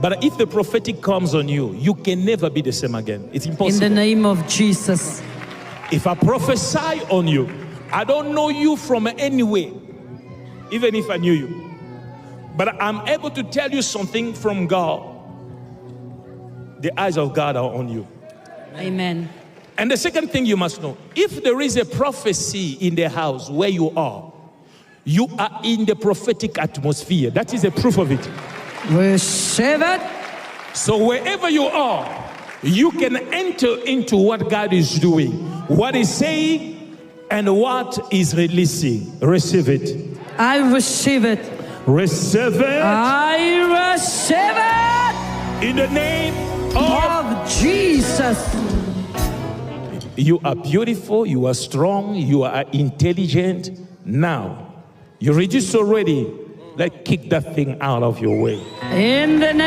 But if the prophetic comes on you, you can never be the same again. It's impossible. In the name of Jesus. If I prophesy on you, I don't know you from anywhere, even if I knew you. But I'm able to tell you something from God. The eyes of God are on you. Amen. And the second thing you must know, if there is a prophecy in the house where you are in the prophetic atmosphere. That is a proof of it. Receive it. So wherever you are, you can enter into what God is doing, what He's saying, and what He's releasing. Receive it. I receive it. Receive it. I receive it. In the name of Jesus. You are beautiful, you are strong, you are intelligent. Now, you reduce already. Let's kick that thing out of your way. In the name